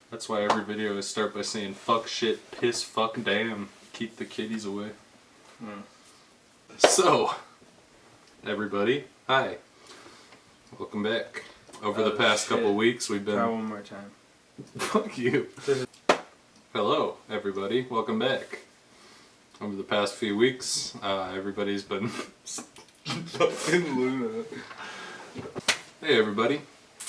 That's why every video I start by saying fuck, shit, piss, fuck, damn. Keep the kitties away. So, everybody, hi. Welcome back. Over the past couple weeks we've been... Try one more time. Fuck you. Hello, everybody. Welcome back. Over the past few weeks, everybody's been... fucking Luna. Hey, everybody.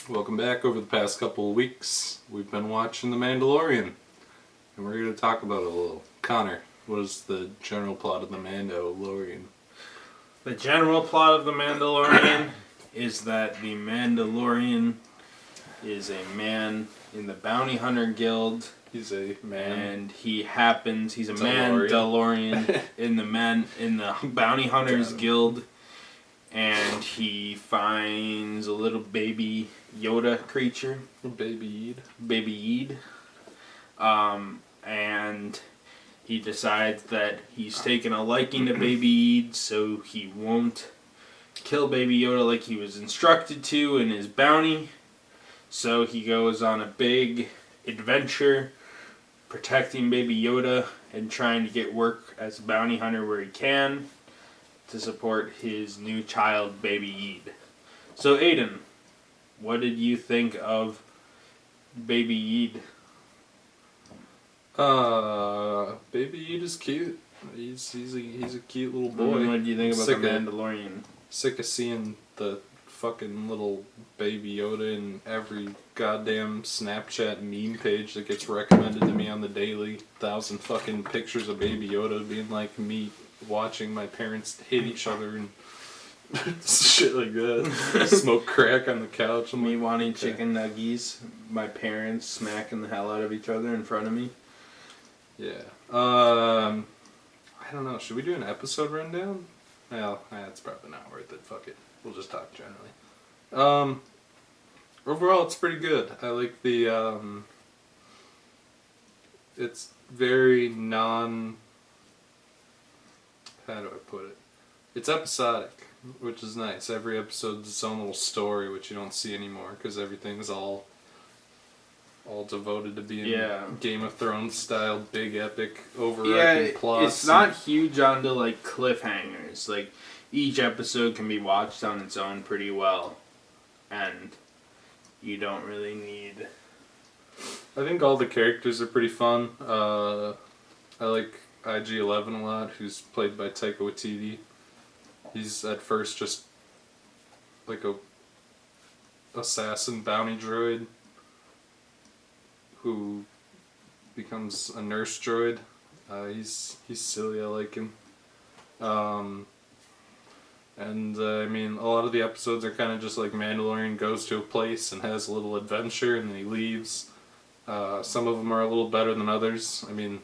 Welcome back. Over the past couple of weeks, we've been watching The Mandalorian. And we're here to talk about it a little. Connor, what is the general plot of The Mandalorian? The general plot of The Mandalorian is that the Mandalorian is a man in the Bounty Hunter Guild. He's a man. And he's a Mandalorian in the Bounty Hunters Guild. And he finds a little baby Yoda creature. Baby Eid. And he decides that he's taken a liking to Baby Eid, so he won't kill Baby Yoda like he was instructed to in his bounty. So he goes on a big adventure protecting Baby Yoda and trying to get work as a bounty hunter where he can to support his new child, Baby Eid. So, Aidan, what did you think of Baby Eid? Baby Eid is cute. He's a cute little boy. What do you think about The Mandalorian? Sick of seeing the fucking little Baby Yoda in every goddamn Snapchat meme page that gets recommended to me on the daily. 1,000 fucking pictures of Baby Yoda being like me watching my parents hit each other and shit like that. Smoke crack on the couch. Me wanting chicken nuggies. My parents smacking the hell out of each other in front of me. Yeah. I don't know. Should we do an episode rundown? Well, that's probably not worth it. Fuck it. We'll just talk generally. Overall, it's pretty good. I like the, it's very how do I put it? It's episodic, which is nice. Every episode's its own little story, which you don't see anymore, because everything's all devoted to being Game of Thrones style, big epic, overarching plots. It's not huge onto like cliffhangers. Like each episode can be watched on its own pretty well, and you don't really need. I think all the characters are pretty fun. I like IG-11 a lot, who's played by Taika Waititi. He's at first just like a assassin bounty droid who becomes a nurse droid. He's silly, I like him. And I mean, a lot of the episodes are kind of just like Mandalorian goes to a place and has a little adventure and then he leaves. Some of them are a little better than others. I mean,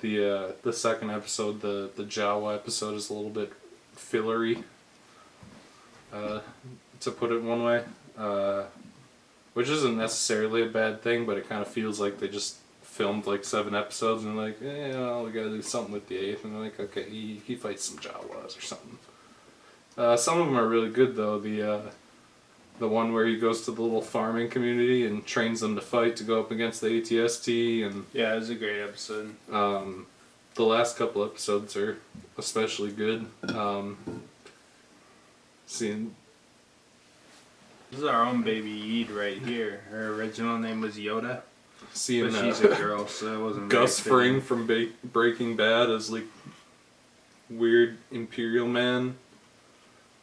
the second episode, the Jawa episode, is a little bit fillery, to put it one way. Which isn't necessarily a bad thing, but it kind of feels like they just filmed like 7 episodes and they're like, we gotta do something with the 8th, and they're like, okay, he fights some Jawas or something. Some of them are really good though. The one where he goes to the little farming community and trains them to fight to go up against the ATST, and yeah, it was a great episode. The last couple episodes are especially good. Seeing. This is our own Baby Eid right here. Her original name was Yoda. Seeing but she's a girl, so it wasn't. Gus Fring from Breaking Bad as like weird Imperial man,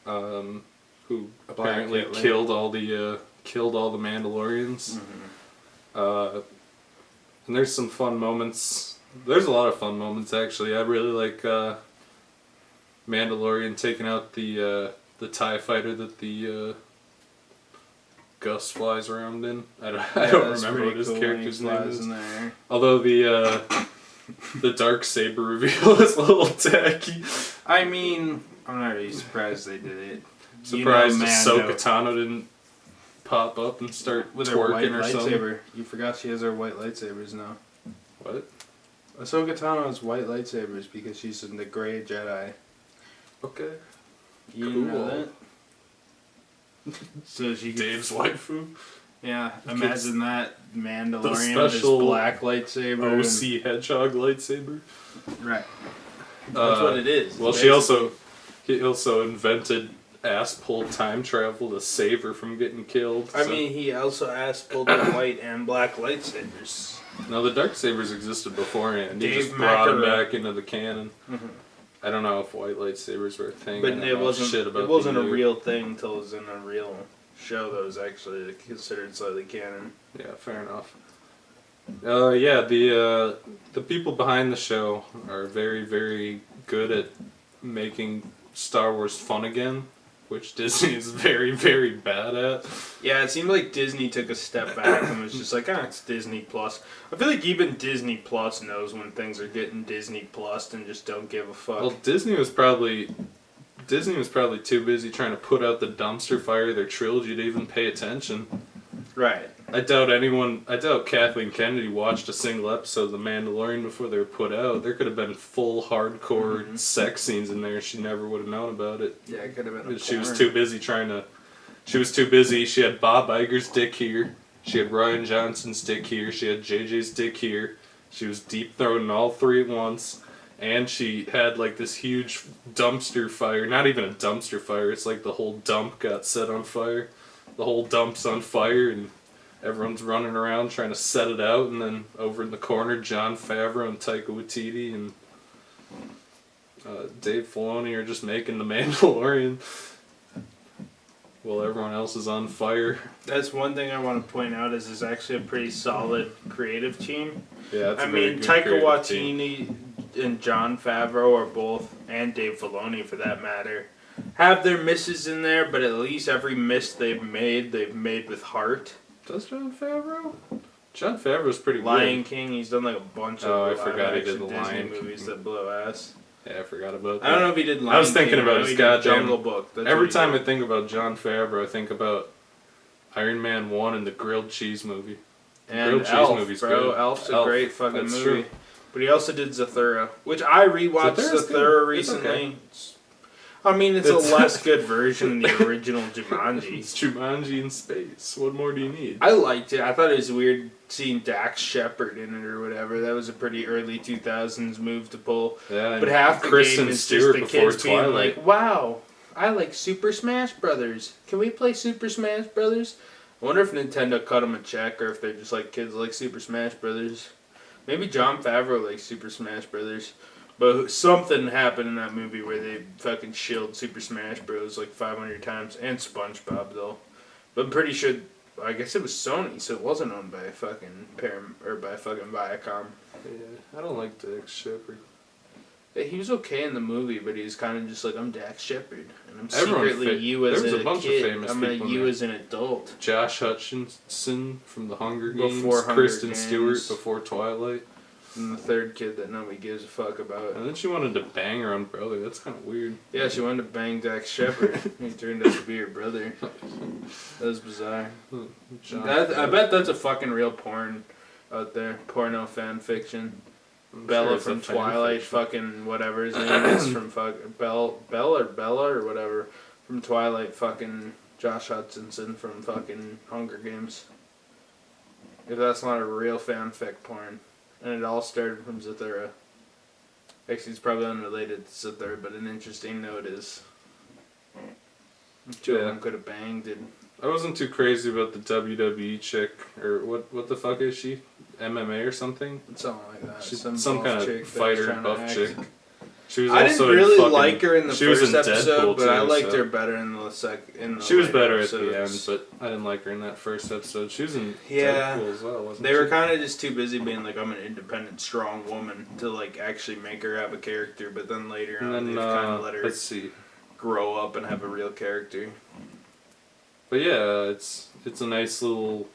who apparently killed all the Mandalorians. Mm-hmm. And there's some fun moments. There's a lot of fun moments actually. I really like Mandalorian taking out the TIE fighter that the Gus flies around in. I don't remember what his character's name is. Although the Darksaber reveal is a little tacky. I mean, I'm not really surprised they did it. Surprised Ahsoka Tano didn't pop up and start with twerking her white or something. Lightsaber. You forgot she has her white lightsabers now. What? Ahsoka Tano has white lightsabers because she's in the gray Jedi. Okay. You didn't know that? So she Dave's waifu. Yeah, imagine that Mandalorian special with his black lightsaber. OC Hedgehog lightsaber. Right. That's what it is. Well, he also invented ass pull time travel to save her from getting killed. I mean, he also ass pulled the white and black lightsabers. No, the dark sabers existed beforehand. He Dave just brought them Macaron. back into the canon. Mm-hmm. I don't know if white lightsabers were a thing. But I don't it know wasn't. shit about It wasn't a the real thing until it was in a real show that was actually considered slightly canon. Yeah, fair enough. The people behind the show are very, very good at making Star Wars fun again, which Disney is very, very bad at. Yeah, it seemed like Disney took a step back and was just like, it's Disney Plus. I feel like even Disney Plus knows when things are getting Disney Plus and just don't give a fuck. Well, Disney was probably too busy trying to put out the dumpster fire of their trilogy to even pay attention. Right. I doubt Kathleen Kennedy watched a single episode of The Mandalorian before they were put out. There could have been full hardcore sex scenes in there. She never would have known about it. Yeah, it could have been. She was too busy She had Bob Iger's dick here. She had Ryan Johnson's dick here. She had JJ's dick here. She was deep throating all three at once. And she had like this huge dumpster fire. Not even a dumpster fire. It's like the whole dump got set on fire. The whole dump's on fire and everyone's running around trying to set it out. And then over in the corner, Jon Favreau and Taika Waititi and Dave Filoni are just making The Mandalorian while everyone else is on fire. That's one thing I want to point out is it's actually a pretty solid creative team. Yeah, I mean, Taika Waititi and Jon Favreau are both, and Dave Filoni for that matter, have their misses in there, but at least every miss they've made with heart. Does Jon Favreau? Jon Favreau's pretty Lion good. King, he's done like a bunch of I forgot he did the Disney Lion movies King. that blow ass. Yeah, I forgot about that. I don't know if he did Lion King. I was thinking about his goddamn Jungle Book. That's every what he time I did. think about Jon Favreau, I think about Iron Man 1 and the grilled cheese movie. And grilled cheese Elf, movie's bro. good. Elf's a Elf, great fucking that's movie. true. But he also did Zathura, which I rewatched Zathura's Zathura good. recently. Okay. I mean, it's a less good version of the original Jumanji. It's Jumanji in space. What more do you need? I liked it. I thought it was weird seeing Dax Shepard in it or whatever. That was a pretty early 2000s move to pull. Yeah, But half the Kristen game is Stewart just the before kids being Twilight. like, wow, I like Super Smash Brothers. Can we play Super Smash Brothers? I wonder if Nintendo cut them a check or if they're just like kids like Super Smash Brothers. Maybe Jon Favreau likes Super Smash Brothers. But something happened in that movie where they fucking shilled Super Smash Bros. Like 500 times. And SpongeBob, though. But I'm pretty sure, I guess it was Sony, so it wasn't owned by a fucking by fucking Viacom. Yeah, I don't like Dax Shepard. Yeah, he was okay in the movie, but he was kind of just like, I'm Dax Shepard, and I'm Everyone secretly you as there was a a bunch of kid. famous I'm people in you there. as an adult. Josh Hutcherson from the Hunger Games. Before Hunger Kristen Games. Stewart before Twilight. And the third kid that nobody gives a fuck about. And then she wanted to bang her own brother. That's kind of weird. Yeah, she wanted to bang Dax Shepard. He turned out to be her brother. That was bizarre. I bet that's a fucking real porn out there. Porno fan fiction. Bella it's a from fan Twilight, fiction. fucking whatever his name is from Bella or whatever from Twilight, fucking Josh Hutcherson from fucking Hunger Games. If that's not a real fanfic porn, and it all started from Zathura. Actually, it's probably unrelated to Zathura, but an interesting note is two of them could have banged and. I wasn't too crazy about the WWE chick, or what the fuck is she? MMA or something? Something like that. She's some kind buff of chick fighter, that was buff trying to chick. act. She was I also didn't really in like her in the she was first in episode, Deadpool but I too, liked so. her better in the second. She was better at episodes. the end, but I didn't like her in that first episode. She was in Yeah. Deadpool as well, wasn't They she? were kind of just too busy being like, I'm an independent, strong woman to like actually make her have a character, but then later And on then, they've kind of let her let's see. grow up and have a real character. But yeah, it's a nice little.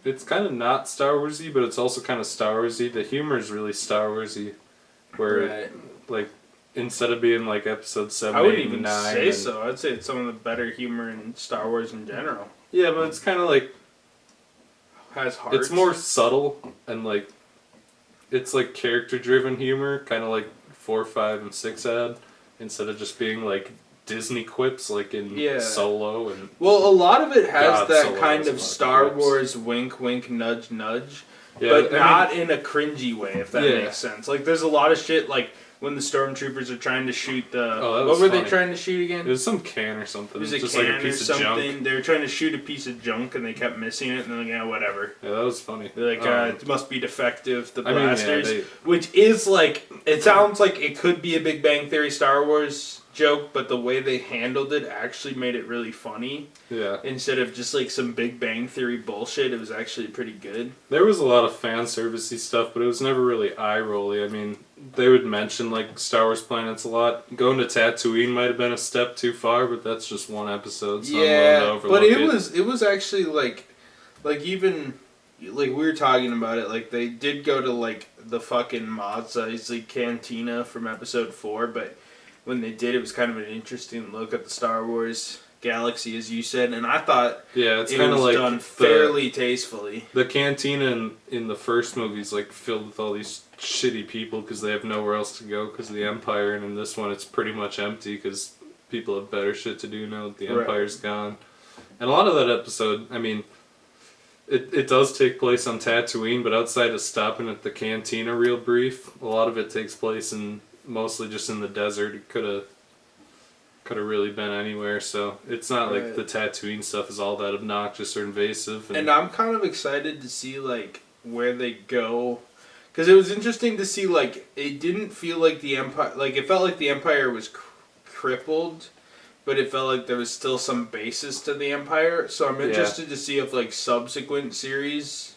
It's kind of not Star Warsy, but it's also kind of Star Warsy. The humor is really Star Warsy, where Right. like instead of being like episode 7, I wouldn't 8, even and 9, say and- so. I'd say it's some of the better humor in Star Wars in general. Yeah, but it's kind of like Has heart. it's more subtle and like it's like character driven humor, kind of like 4, 5, and 6 had, instead of just being like Disney quips like in Solo and. Well, a lot of it has that Solo kind has a of lot of Star quips. Wars wink, wink, nudge, nudge, Yeah, but not in a cringy way, if that Yeah. makes sense. Like, there's a lot of shit, like, when the stormtroopers are trying to shoot the... Oh, that what was were funny. they trying to shoot again? It was some can or something. It was a just can like a piece or of something. junk. They were trying to shoot a piece of junk, and they kept missing it, and they're like, yeah, whatever. Yeah, that was funny. They're like, it must be defective, the I mean, blasters. Which is, like, it sounds like it could be a Big Bang Theory Star Wars joke, but the way they handled it actually made it really funny. Yeah. Instead of just, like, some Big Bang Theory bullshit, it was actually pretty good. There was a lot of fan servicey stuff, but it was never really eye-rolly. I mean, they would mention, like, Star Wars planets a lot. Going to Tatooine might have been a step too far, but that's just one episode, so I'm willing to overlook but it was actually, like even, like, we were talking about it, like, they did go to, like, the fucking Mos Eisley Cantina from episode 4, but when they did, it was kind of an interesting look at the Star Wars galaxy, as you said, and I thought it's it kind of was like done fairly tastefully. The cantina in the first movie is like filled with all these shitty people because they have nowhere else to go because of the Empire, and in this one it's pretty much empty because people have better shit to do now that the Empire's gone. And a lot of that episode, I mean, it does take place on Tatooine, but outside of stopping at the cantina real brief, a lot of it takes place in mostly just in the desert. It could have really been anywhere, so it's not like the Tatooine stuff is all that obnoxious or invasive. And I'm kind of excited to see, like, where they go, because it was interesting to see, like, it didn't feel like the Empire, like, it felt like the Empire was crippled, but it felt like there was still some basis to the Empire, so I'm interested to see if, like, subsequent series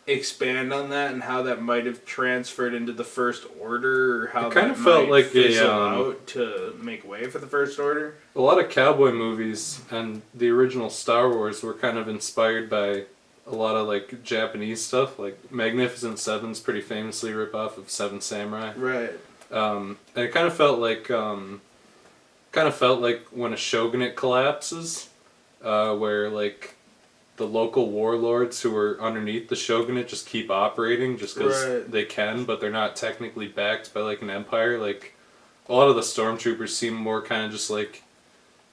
expand on that and how that might have transferred into the First Order, or how it kind that of felt might like fizzle out to make way for the First Order. A lot of cowboy movies and the original Star Wars were kind of inspired by a lot of like Japanese stuff. Like Magnificent Seven's pretty famously rip off of Seven Samurai. Right. And it kind of felt like when a shogunate collapses, where like the local warlords who are underneath the shogunate just keep operating just because they can, but they're not technically backed by like an empire. Like a lot of the stormtroopers seem more kind of just like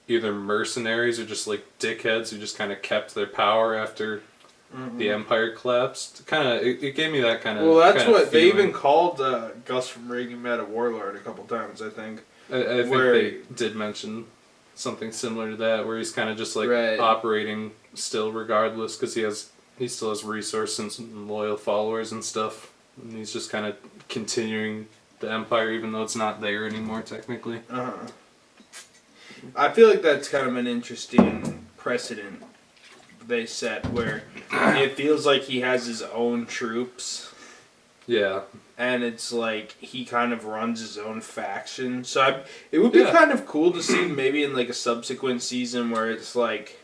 either mercenaries or just like dickheads who just kind of kept their power after the empire collapsed. Kind of, it gave me that kind of. Well, that's what feeling. they even called Gus from Breaking Bad a warlord a couple times, I think. I think they did mention something similar to that, where he's kind of just like operating still regardless because he still has resources and loyal followers and stuff, and he's just kind of continuing the empire even though it's not there anymore technically. I feel like that's kind of an interesting precedent they set where it feels like he has his own troops. Yeah. And it's like he kind of runs his own faction. So it would be kind of cool to see maybe in like a subsequent season where it's like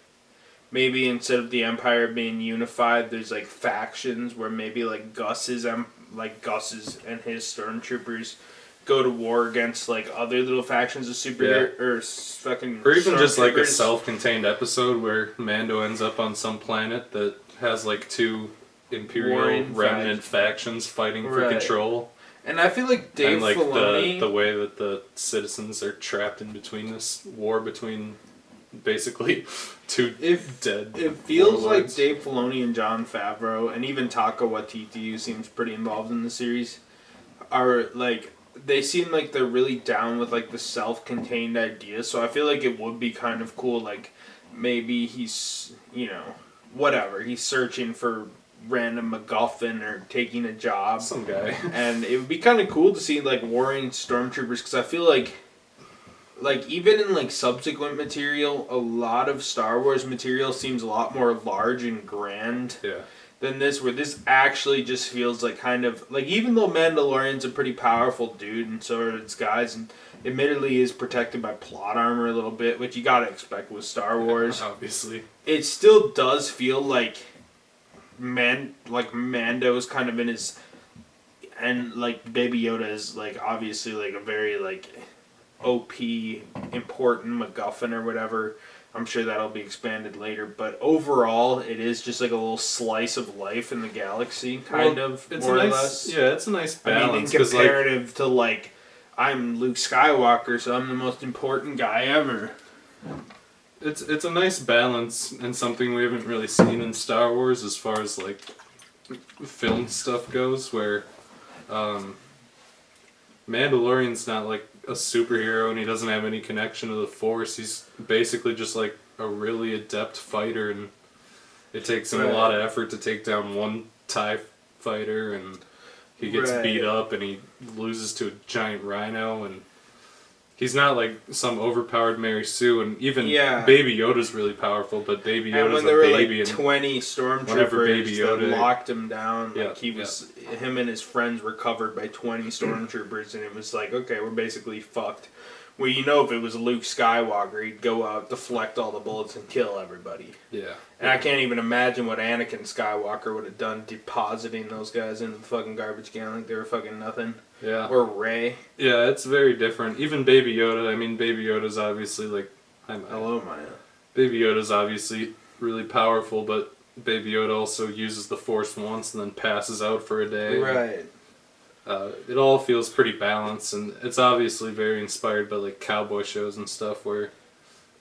maybe instead of the Empire being unified, there's like factions where maybe like Gus's and his stormtroopers go to war against like other little factions of superhero or fucking or even just like a self-contained episode where Mando ends up on some planet that has like two Imperial remnant factions fighting for control. And I feel like Dave Filoni, the way that the citizens are trapped in between this war between basically two dead. It feels warlords. like Dave Filoni and Jon Favreau, and even Taika Waititi, who seems pretty involved in the series, are like they seem like they're really down with like the self-contained idea. So I feel like it would be kind of cool. Like maybe he's whatever he's searching for random MacGuffin or taking a job. Some guy. And it would be kind of cool to see like warring stormtroopers because I feel like even in like subsequent material, a lot of Star Wars material seems a lot more large and grand than this, where this actually just feels like kind of like, even though Mandalorian's a pretty powerful dude and so are its guys, and admittedly is protected by plot armor a little bit, which you gotta expect with Star Wars. Obviously. It still does feel like Mando's kind of in his, and like Baby Yoda is like obviously like a very like OP important MacGuffin or whatever. I'm sure that'll be expanded later, but overall it is just like a little slice of life in the galaxy, kind of, it's more or less. Yeah, it's a nice balance. I mean, in comparative to like I'm Luke Skywalker, so I'm the most important guy ever. It's a nice balance and something we haven't really seen in Star Wars as far as like film stuff goes, where Mandalorian's not like a superhero and he doesn't have any connection to the Force. He's basically just like a really adept fighter, and it takes him a lot of effort to take down one TIE fighter, and he gets beat up and he loses to a giant rhino, and he's not like some overpowered Mary Sue, and even Baby Yoda's really powerful, but Baby Yoda's a baby. Like 20 stormtroopers that locked him down, like him and his friends were covered by 20 stormtroopers, and it was like, okay, we're basically fucked. Well, you know, if it was Luke Skywalker, he'd go out, deflect all the bullets, and kill everybody. Yeah. And I can't even imagine what Anakin Skywalker would have done depositing those guys into the fucking garbage can like they were fucking nothing. Yeah. Or Rey. Yeah, it's very different. Even Baby Yoda, I mean, Baby Yoda's obviously like... Hello, Maya. Baby Yoda's obviously really powerful, but Baby Yoda also uses the Force once and then passes out for a day. Right. It all feels pretty balanced, and it's obviously very inspired by like cowboy shows and stuff where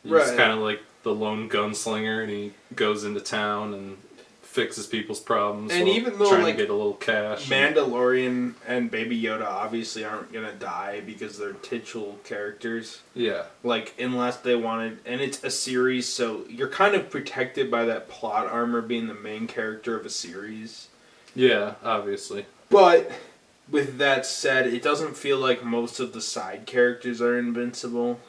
he's kind of like the lone gunslinger, and he goes into town and fixes people's problems, and even though trying like to get a little cash. Mandalorian and Baby Yoda obviously aren't gonna die because they're titular characters. Yeah. Like unless they wanted, and it's a series, so you're kind of protected by that plot armor being the main character of a series. Yeah, obviously. But with that said, it doesn't feel like most of the side characters are invincible.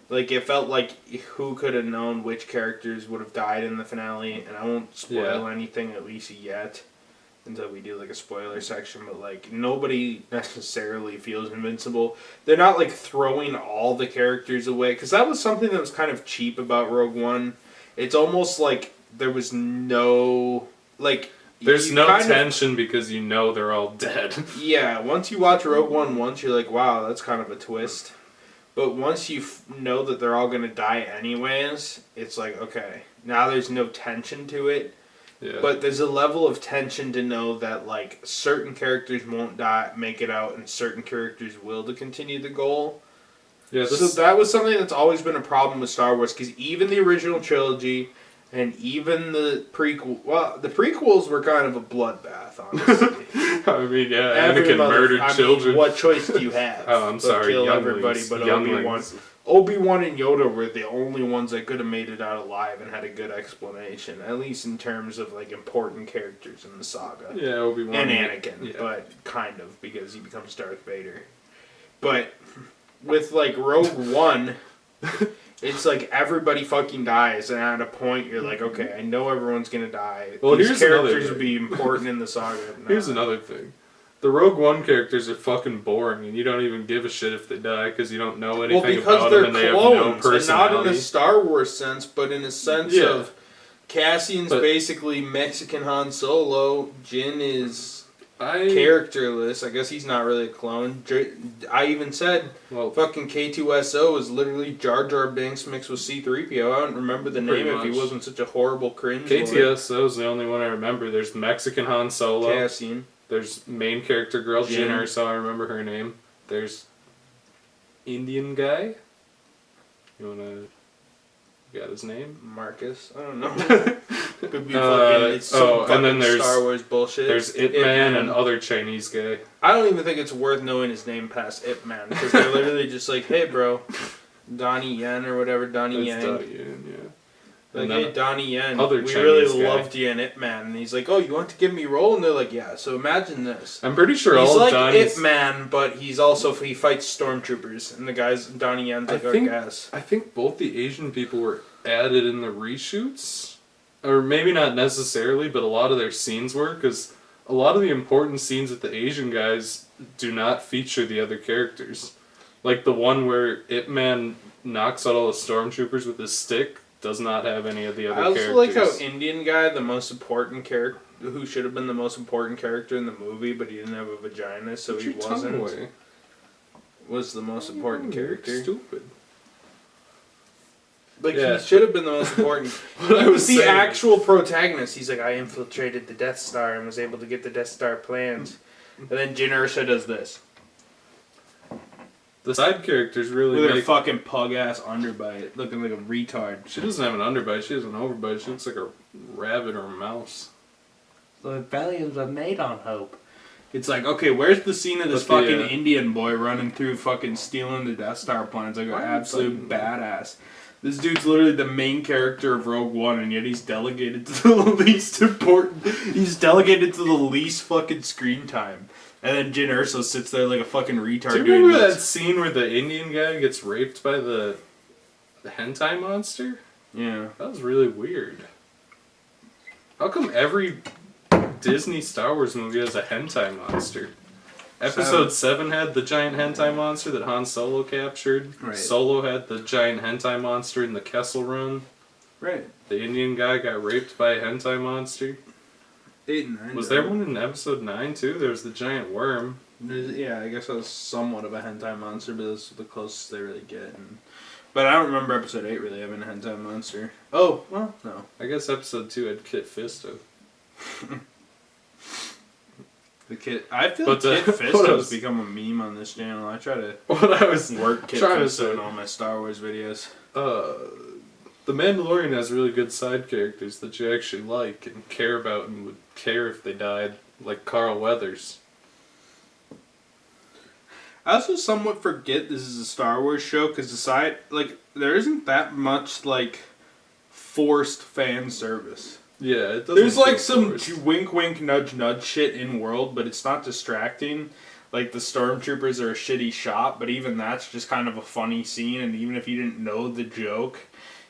Like, it felt like who could have known which characters would have died in the finale, and I won't spoil anything, at least yet, until we do, like, a spoiler section, but, like, nobody necessarily feels invincible. They're not, like, throwing all the characters away, because that was something that was kind of cheap about Rogue One. It's almost like there was no, like... There's no tension because you know they're all dead. Yeah, once you watch Rogue One once, you're like, wow, that's kind of a twist. But once you know that they're all going to die anyways, it's like, okay, now there's no tension to it. Yeah. But there's a level of tension to know that, like, certain characters won't die, make it out, and certain characters will to continue the goal. Yeah, so that was something that's always been a problem with Star Wars, because even the original trilogy... And even the prequel... Well, the prequels were kind of a bloodbath, honestly. I mean, yeah, Anakin murdered children. Mean, what choice do you have? Oh, I'm sorry, kill everybody, but Obi-Wan and Yoda were the only ones that could have made it out alive and had a good explanation, at least in terms of, like, important characters in the saga. Yeah, Obi-Wan. And Anakin, but kind of, because he becomes Darth Vader. But with, like, Rogue One... It's like everybody fucking dies, and at a point you're like, okay, I know everyone's gonna die. Well, these characters would be important in the saga. Here's another thing. The Rogue One characters are fucking boring, and you don't even give a shit if they die because you don't know anything about them, and they have no personality. And not in a Star Wars sense, but in a sense of Cassian's basically Mexican Han Solo. Jin is characterless. I guess he's not really a clone. I even said fucking K2SO is literally Jar Jar Binks mixed with C-3PO. I don't remember the name if he wasn't such a horrible cringe. K2SO is the only one I remember. There's Mexican Han Solo. Cassian. There's main character girl Jin Erso, I remember her name. There's Indian guy. You wanna... You got his name? Marcus. I don't know. Could be fucking. It's some and then there's Star Wars bullshit. There's Ip Man and other Chinese guy. I don't even think it's worth knowing his name past Ip Man because they're literally just like, hey, bro, Donnie Yen or whatever, Donnie Yang. Donnie Yen, yeah. Like, hey, Donnie Yen, we really loved you in Ip Man, and he's like, oh, you want to give me a role? And they're like, yeah. So imagine this. I'm pretty sure he's all like Donnie's... Ip Man, but he fights stormtroopers, and the guys Donnie Yen's like, I guess. I think both the Asian people were added in the reshoots, or maybe not necessarily, but a lot of their scenes were, because a lot of the important scenes with the Asian guys do not feature the other characters. Like the one where Ip Man knocks out all the stormtroopers with his stick does not have any of the other characters. I also like how Indian guy, the most important character, who should have been the most important character in the movie, but he didn't have a vagina, so he wasn't, was the most important character. Stupid. Like, he should have been the most important. He was the actual protagonist. He's like, I infiltrated the Death Star and was able to get the Death Star plans. And then Jyn Erso does this. The side characters really with her fucking pug-ass underbite, looking like a retard. She doesn't have an underbite, she has an overbite. She looks like a rabbit or a mouse. The rebellions are made on hope. It's like, okay, where's the scene of this fucking Indian boy running through fucking stealing the Death Star plans like an absolute badass? This dude's literally the main character of Rogue One, and yet he's delegated to the least important... He's delegated to the least fucking screen time. And then Jyn Erso sits there like a fucking retard. Do you remember that scene where the Indian guy gets raped by the hentai monster? Yeah. That was really weird. How come every Disney Star Wars movie has a hentai monster? Episode 7 had the giant hentai monster that Han Solo captured. Right. Solo had the giant hentai monster in the Kessel Run. Right. The Indian guy got raped by a hentai monster. 8 and 9. Was there one in episode 9 too? There was the giant worm. Yeah, I guess that was somewhat of a hentai monster, but that's the closest they really get. But I don't remember episode 8 really having a hentai monster. Oh, well, no. I guess episode 2 had Kit Fisto. I feel like Kit Fisto's become a meme on this channel. I try to work Kit Fisto in all my Star Wars videos. The Mandalorian has really good side characters that you actually like and care about and would care if they died, like Carl Weathers. I also somewhat forget this is a Star Wars show because there isn't that much forced fan service. Yeah, it doesn't. There's some wink wink nudge nudge shit in world, but it's not distracting. Like the stormtroopers are a shitty shot, but even that's just kind of a funny scene, and even if you didn't know the joke,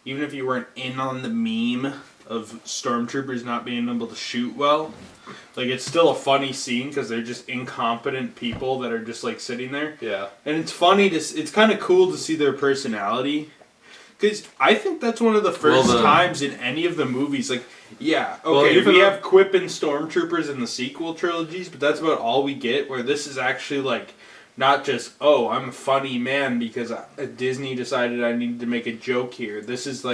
even if you weren't in on the meme of stormtroopers not being able to shoot well, it's still a funny scene because they're just incompetent people that are just sitting there. Yeah. And it's funny it's kind of cool to see their personality. Because I think that's one of the first times in any of the movies, we have Quip and Stormtroopers in the sequel trilogies, but that's about all we get, where this is actually, not just, oh, I'm a funny man because Disney decided I needed to make a joke here. This is,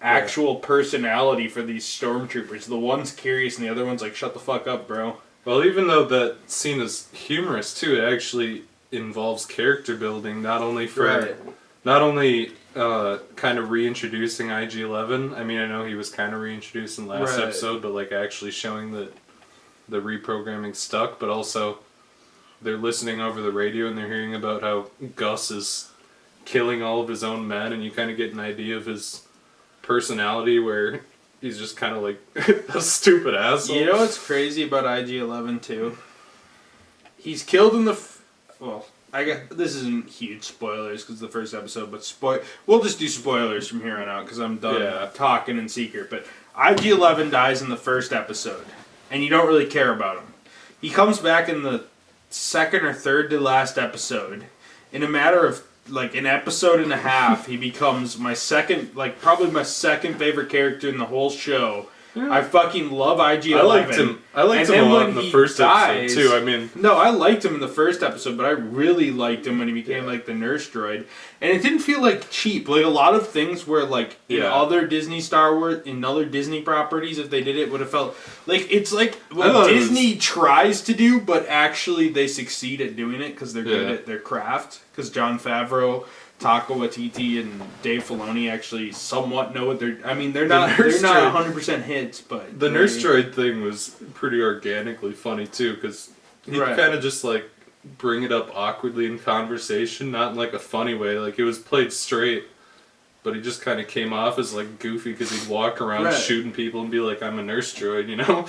actual personality for these Stormtroopers. The one's curious and the other one's shut the fuck up, bro. Well, even though that scene is humorous, too, it actually involves character building, not only kind of reintroducing IG-11. I mean, I know he was kind of reintroduced in last episode, but actually showing that the reprogramming stuck, but also they're listening over the radio and they're hearing about how Gus is killing all of his own men, and you kind of get an idea of his personality where he's just kind of a stupid asshole. You know what's crazy about IG-11 too? He's killed in the... this isn't huge spoilers because the first episode, but we'll just do spoilers from here on out because I'm done talking in secret. But IG-11 dies in the first episode, and you don't really care about him. He comes back in the second or third to last episode. In a matter of an episode and a half, he becomes probably my second favorite character in the whole show. Yeah. I fucking love IG-11. I liked him a lot in the first episode, too. I mean... No, I liked him in the first episode, but I really liked him when he became, the nurse droid. And it didn't feel, cheap. A lot of things where, in other Disney Star Wars, in other Disney properties, if they did it, would have felt... it's what Disney tries to do, but actually they succeed at doing it because they're good at their craft. Because Jon Favreau... Taika Waititi and Dave Filoni actually somewhat know what they're... I mean, they're not 100% hits, but... The nurse droid thing was pretty organically funny, too, because he kind of just, bring it up awkwardly in conversation, not in, a funny way. It was played straight, but he just kind of came off as, goofy because he'd walk around shooting people and be like, I'm a nurse droid, you know?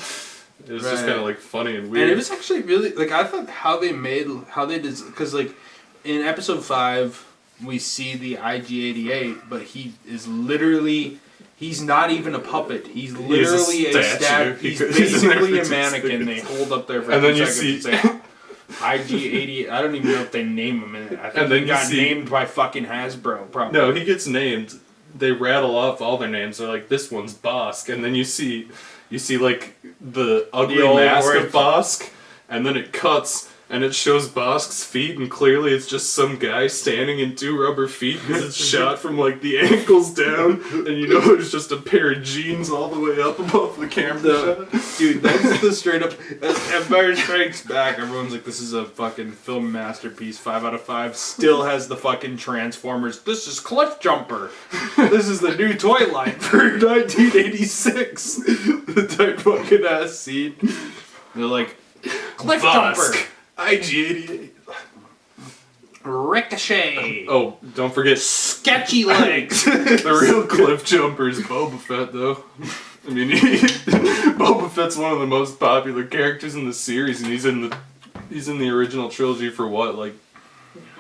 It was just kind of, funny and weird. And it was actually really... I thought how they did... Because, in episode 5... we see the IG-88, but he is literally... He's not even a puppet. He's literally a statue. He's basically a mannequin. They hold up there for and then you see and say, IG-88. I don't even know if they name him in it. I think he got named by fucking Hasbro, probably. No, he gets named. They rattle off all their names. They're like, this one's Bosk. And then you see the ugly mask of Bosk, and then it cuts... and it shows Bosk's feet, and clearly it's just some guy standing in 2 rubber feet because it's shot from like the ankles down, and you know it's just a pair of jeans all the way up above the camera shot. Dude, that's the straight up. Empire Strikes Back. Everyone's like, this is a fucking film masterpiece. 5 out of 5. Still has the fucking Transformers. This is Cliff Jumper. This is the new toy line for 1986. The type fucking ass scene. They're like, Cliff Jumper. IG-88. Ricochet. Oh, don't forget Sketchy Legs. the real Cliff Jumper is Boba Fett, though. I mean, Boba Fett's one of the most popular characters in the series, and he's in the original trilogy for what, like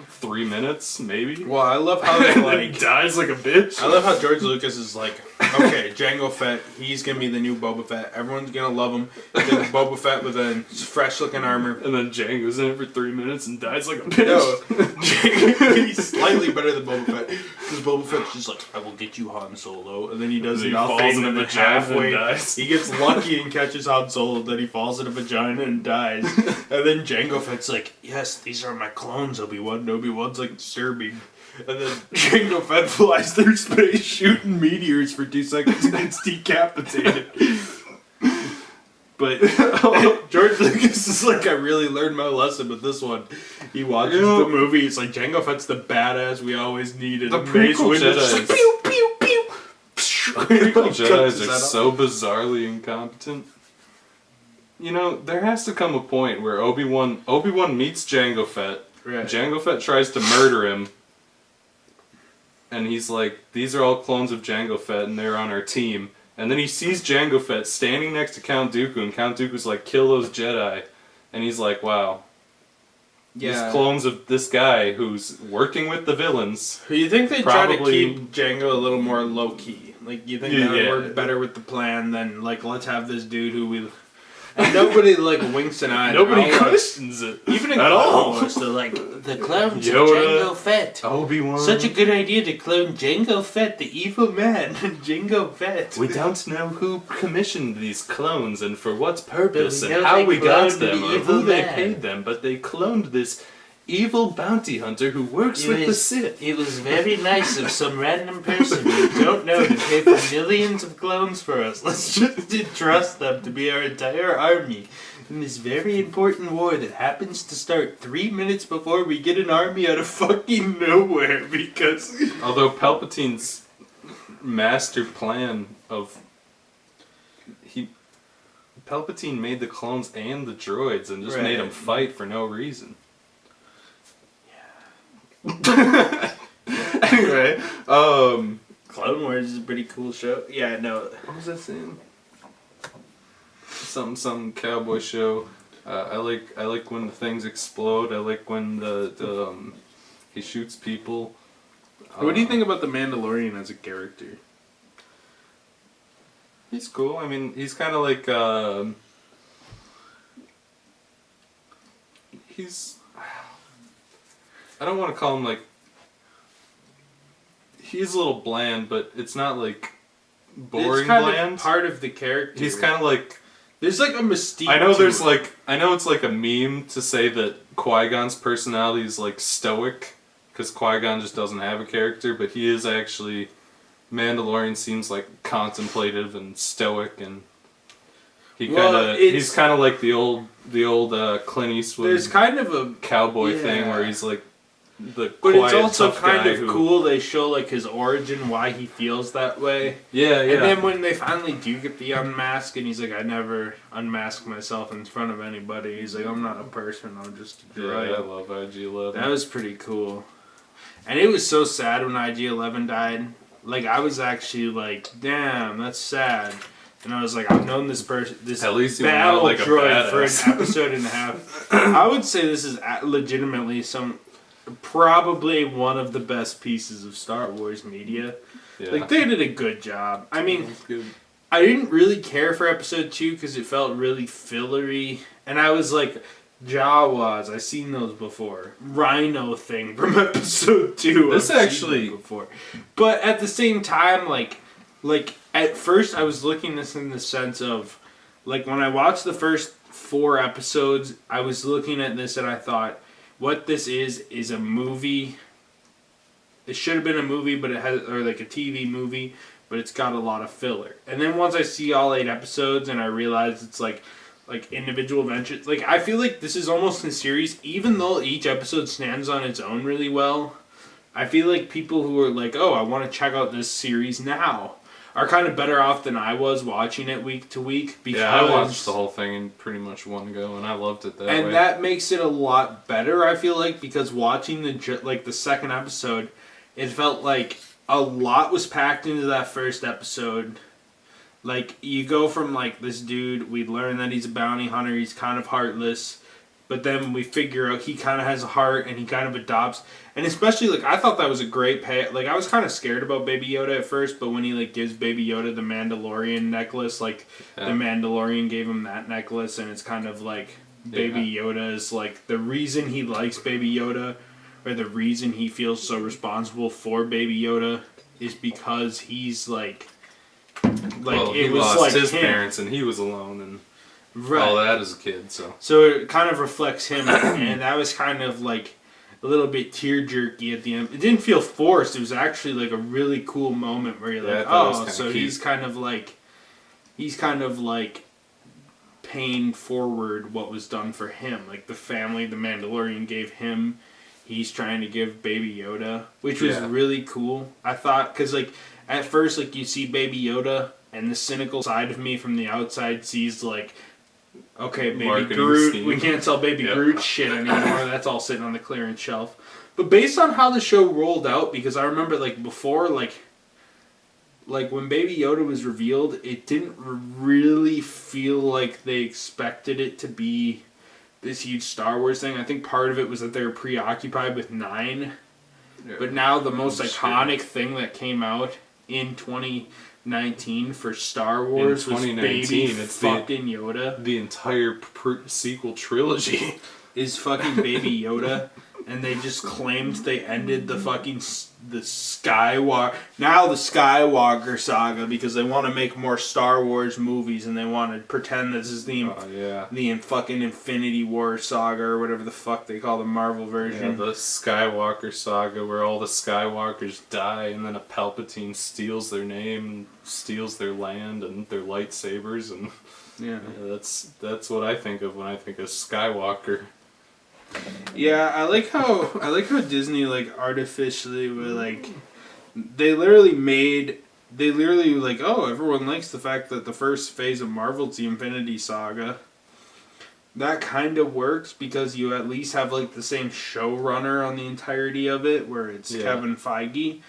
3 minutes, maybe? Well, I love how they And he dies like a bitch. I love how George Lucas is like, okay, Jango Fett, he's gonna be the new Boba Fett. Everyone's gonna love him. Then Boba Fett with a fresh looking armor. And then Jango's in it for 3 minutes and dies like a bitch. No, he's slightly better than Boba Fett. Because Boba Fett's just like, I will get you, Han Solo. And then he does nothing, falls in a and then vagina halfway, and dies. he gets lucky and catches Han Solo, then he falls in a vagina and dies. And then Jango Fett's like, yes, these are my clones, Obi-Wan. And Obi-Wan's like disturbing. And then Jango Fett flies through space shooting meteors for 2 seconds and gets decapitated. But George Lucas is like, I really learned my lesson with this one. He watches the movie, it's like, Jango Fett's the badass we always needed. The prequel Jedis. Like, pew, pew, pew. Prequel Jedis are so bizarrely incompetent. You know, there has to come a point where Obi-Wan meets Jango Fett. Right. Jango Fett tries to murder him. And he's like, these are all clones of Jango Fett, and they're on our team. And then he sees Jango Fett standing next to Count Dooku, and Count Dooku's like, kill those Jedi. And he's like, wow. These clones of this guy who's working with the villains. You think they try to keep Jango a little more low-key? Like, you think that would work better with the plan than, like, let's have this dude who we... And nobody, like, winks an eye. Nobody questions it. Even in at all. Clone Wars, they're like, the clones of Yoda, Jango Fett. Obi-Wan. Such a good idea to clone Jango Fett, the evil man. Jango Fett. We don't know who commissioned these clones and for what purpose But and how we got them or who they paid them, but they cloned this evil bounty hunter who works with the Sith. It was very nice of some random person we don't know to pay for millions of clones for us. Let's just trust them to be our entire army in this very important war that happens to start 3 minutes before we get an army out of fucking nowhere because... Although Palpatine's master plan of... Palpatine made the clones and the droids and just made them fight for no reason. Anyway, Clone Wars is a pretty cool show. Yeah, no. What was that saying? Some cowboy show. I like when the things explode. I like when the he shoots people. What do you think about the Mandalorian as a character? He's cool. I mean, he's kind of like he's. I don't want to call him like. He's a little bland, but it's not like boring it's kind bland. Of part of the character. He's kind of like. There's like a mystique. I know there's like. I know it's like a meme to say that Qui-Gon's personality is like stoic, because Qui-Gon just doesn't have a character, but he is actually. Mandalorian seems like contemplative and stoic, and he's kind of like the old Clint Eastwood. There's kind of a cowboy thing where he's like the but quiet, it's also tough kind guy of cool. They show like his origin, why he feels that way. Yeah. And then when they finally do get the unmask, and he's like, I never unmask myself in front of anybody. He's like, I'm not a person. I'm just a droid. Yeah, I love IG-11. That was pretty cool. And it was so sad when IG-11 died. Like, I was actually like, damn, that's sad. And I was like, I've known this person, this at least battle like droid for an episode and a half. I would say this is legitimately probably one of the best pieces of Star Wars media. Yeah. Like, they did a good job. I mean, I didn't really care for episode 2 because it felt really fillery. And I was like... Jawas, I've seen those before. Rhino thing from episode 2. This actually before, but at the same time, like at first I was looking at this in the sense of, like when I watched the first 4 episodes, I was looking at this and I thought, what this is a movie. It should have been a movie, but it has, or like a TV movie, but it's got a lot of filler. And then once I see all 8 episodes and I realize it's like individual adventures, like I feel like this is almost a series, even though each episode stands on its own really well. I feel like people who are like, oh, I want to check out this series now, are kind of better off than I was watching it week to week. Because I watched the whole thing in pretty much one go, and I loved it that way. And that makes it a lot better, I feel like, because watching the second episode, it felt like a lot was packed into that first episode. Like, you go from, like, this dude, we learn that he's a bounty hunter, he's kind of heartless, but then we figure out he kind of has a heart, and he kind of adopts, and especially, like, I thought that was a great like, I was kind of scared about Baby Yoda at first, but when he, like, gives Baby Yoda the Mandalorian necklace, like, the Mandalorian gave him that necklace, and it's kind of, like, Baby Yoda is, like, the reason he likes Baby Yoda, or the reason he feels so responsible for Baby Yoda, is because he's, like, well, it he was lost like his him. Parents and he was alone and Right. all that as a kid. So it kind of reflects him, and that was kind of like a little bit tear jerky at the end. It didn't feel forced. It was actually like a really cool moment where you're like, oh, so cute. he's kind of like paying forward what was done for him, like the family the Mandalorian gave him. He's trying to give Baby Yoda, which was really cool. I thought, because like at first, like you see Baby Yoda, and the cynical side of me from the outside sees like, okay, Baby Marketing Groot, scheme. we can't sell Baby Groot shit anymore. That's all sitting on the clearance shelf. But based on how the show rolled out, because I remember like before, like when Baby Yoda was revealed, it didn't really feel like they expected it to be this huge Star Wars thing. I think part of it was that they were preoccupied with 9. Yeah. But now the most iconic thing that came out in 2019 for Star Wars was Baby fucking Yoda. The entire sequel trilogy is fucking Baby Yoda. And they just claimed they ended the fucking the Skywalker saga, because they want to make more Star Wars movies and they want to pretend this is the fucking Infinity War saga or whatever the fuck they call the Marvel version. Yeah, the Skywalker saga where all the Skywalkers die and then a Palpatine steals their name and steals their land and their lightsabers, and that's what I think of when I think of Skywalker. Yeah, I like how Disney like artificially were like, they literally like, oh, everyone likes the fact that the first phase of Marvel's the Infinity Saga. That kind of works because you at least have like the same showrunner on the entirety of it, where it's Kevin Feige.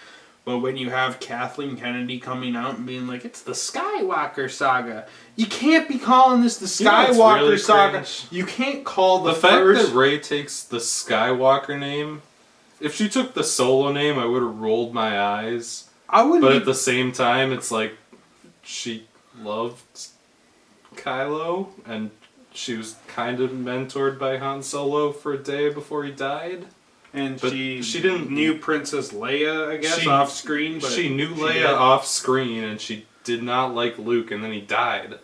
But when you have Kathleen Kennedy coming out and being like, it's the Skywalker saga, you can't be calling this the Skywalker really saga. Cringe? You can't call the fact that Rey takes the Skywalker name. If she took the Solo name, I would have rolled my eyes. But at the same time, it's like she loved Kylo, and she was kind of mentored by Han Solo for a day before he died. And she didn't knew Princess Leia, I guess, off screen. But she knew Leia off screen, and she did not like Luke, and then he died.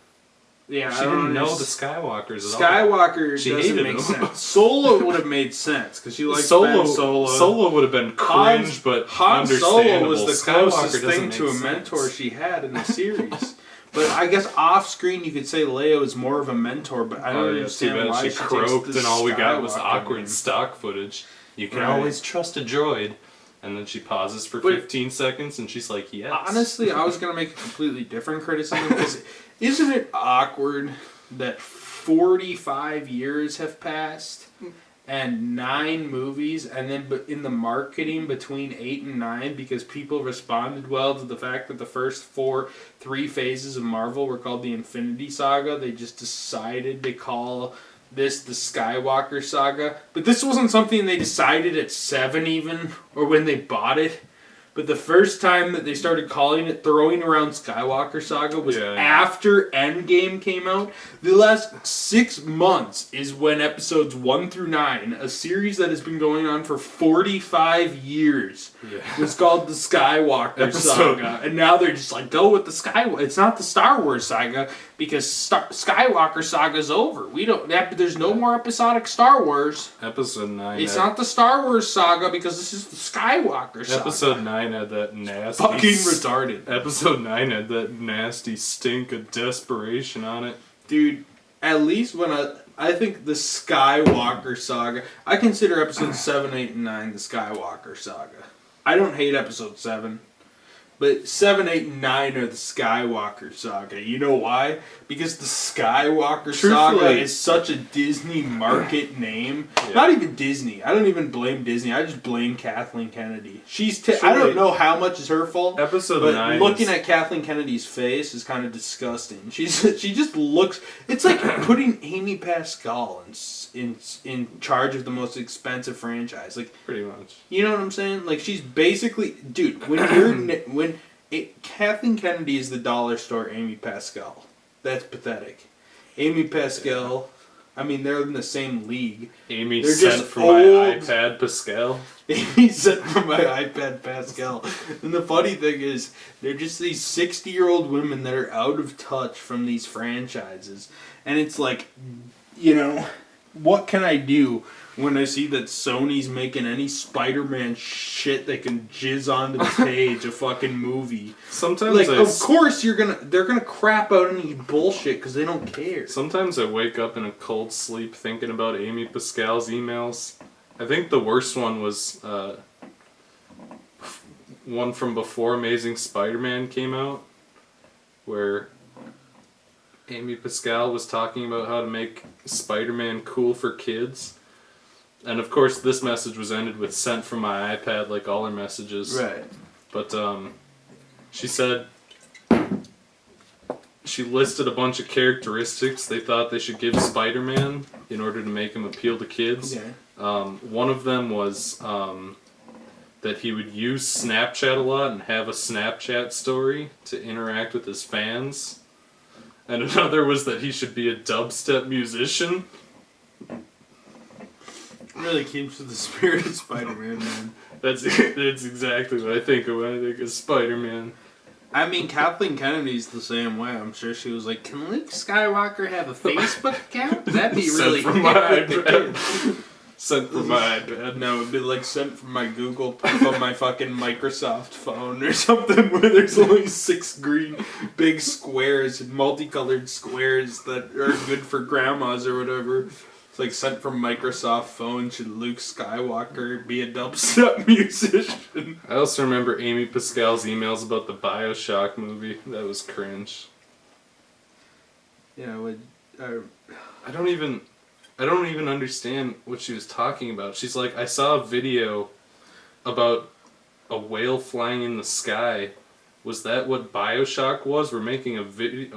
Yeah, she didn't know the Skywalkers at all. Skywalker doesn't make sense. Solo would have made sense because she likes Ben Solo. Solo would have been cringe, but Han understandable. Solo was the closest thing to a mentor she had in the series. But I guess off screen you could say Leia was more of a mentor, but I don't understand why she croaked and all we got was awkward stock footage. You can always trust a droid. And then she pauses for 15 seconds and she's like, yes. Honestly, I was going to make a completely different criticism, because isn't it awkward that 45 years have passed and 9 movies, and then in the marketing between 8 and 9, because people responded well to the fact that the first 3 phases of Marvel were called the Infinity Saga, they just decided to call this the Skywalker saga. But this wasn't something they decided at 7 even, or when they bought it. But the first time that they started calling it, throwing around Skywalker saga, was after Endgame came out. The last 6 months is when episodes 1 through 9, a series that has been going on for 45 years, was called the Skywalker saga. And now they're just like, go with the Skywalker. It's not the Star Wars saga, because Skywalker Saga's over. There's no more episodic Star Wars. Episode 9. It's not the Star Wars saga because this is the Skywalker saga. Episode 9 had that nasty... Fucking retarded. Episode 9 had that nasty stink of desperation on it. Dude, at least when I think the Skywalker saga... I consider episodes 7, 8, and 9 the Skywalker saga. I don't hate episode 7. But 7, 8, and 9 are the Skywalker saga. You know why? Because the Skywalker saga is such a Disney market name. Yeah. Not even Disney. I don't even blame Disney. I just blame Kathleen Kennedy. I don't know how much is her fault. Episode 9. Looking at Kathleen Kennedy's face is kind of disgusting. She just looks. It's like putting Amy Pascal in charge of the most expensive franchise. Like pretty much. You know what I'm saying? Like she's basically, dude. Kathleen Kennedy is the dollar store Amy Pascal. That's pathetic. Amy Pascal, I mean, they're in the same league. Amy sent from my iPad Pascal. Amy sent from my iPad Pascal. And the funny thing is, they're just these 60-year-old women that are out of touch from these franchises. And it's like, you know, what can I do when I see that Sony's making any Spider-Man shit they can jizz onto the page, a fucking movie? Sometimes like, of course they're gonna crap out any bullshit because they don't care. Sometimes I wake up in a cold sleep thinking about Amy Pascal's emails. I think the worst one was one from before Amazing Spider-Man came out, where Amy Pascal was talking about how to make Spider-Man cool for kids. And of course, this message was ended with "sent from my iPad," like all her messages. Right. But she said she listed a bunch of characteristics they thought they should give Spider-Man in order to make him appeal to kids. Okay. One of them was that he would use Snapchat a lot and have a Snapchat story to interact with his fans. And another was that he should be a dubstep musician. Really keeps with the spirit of Spider-Man, man. That's exactly what I think of when I think of Spider-Man. I mean, Kathleen Kennedy's the same way. I'm sure she was like, "Can Luke Skywalker have a Facebook account? That'd be really from my iPad." Sent from my iPad. No, it'd be like sent from my Google, from my fucking Microsoft phone or something, where there's only 6 green big squares, multicolored squares that are good for grandmas or whatever. It's like sent from Microsoft phone. Should Luke Skywalker be a dubstep musician? I also remember Amy Pascal's emails about the BioShock movie. That was cringe. Yeah, I don't even understand what she was talking about. She's like, I saw a video about a whale flying in the sky. Was that what BioShock was? We're making a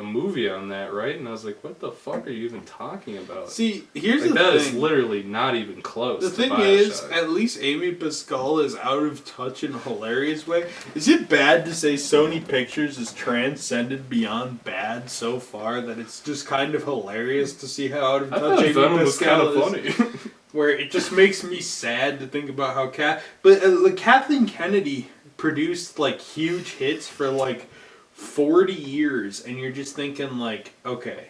movie on that, right? And I was like, what the fuck are you even talking about? See, here's the thing. That is literally not even close The to thing BioShock. is, at least Amy Pascal is out of touch in a hilarious way. Is it bad to say Sony Pictures has transcended beyond bad so far that it's just kind of hilarious to see how out of touch Amy Pascal was kind of is? funny. Where it just makes me sad to think about how Kathleen Kennedy produced like huge hits for like 40 years, and you're just thinking like, okay.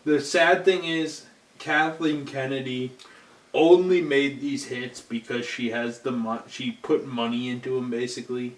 The sad thing is, Kathleen Kennedy only made these hits because she has she put money into them basically,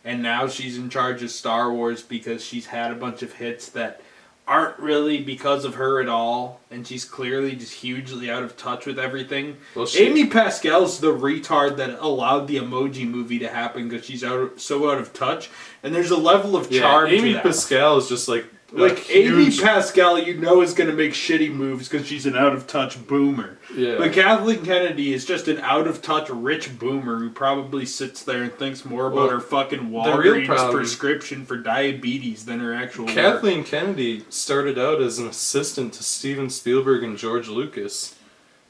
and now she's in charge of Star Wars because she's had a bunch of hits that aren't really because of her at all, and she's clearly just hugely out of touch with everything. Well, Amy Pascal's the retard that allowed the Emoji Movie to happen because she's so out of touch, and there's a level of charm to that. Amy Pascal is just like Amy Pascal, you know, is going to make shitty moves because she's an out-of-touch boomer. Yeah. But Kathleen Kennedy is just an out-of-touch rich boomer who probably sits there and thinks more about her fucking Walgreens prescription for diabetes than her actual Kathleen work. Kennedy started out as an assistant to Steven Spielberg and George Lucas.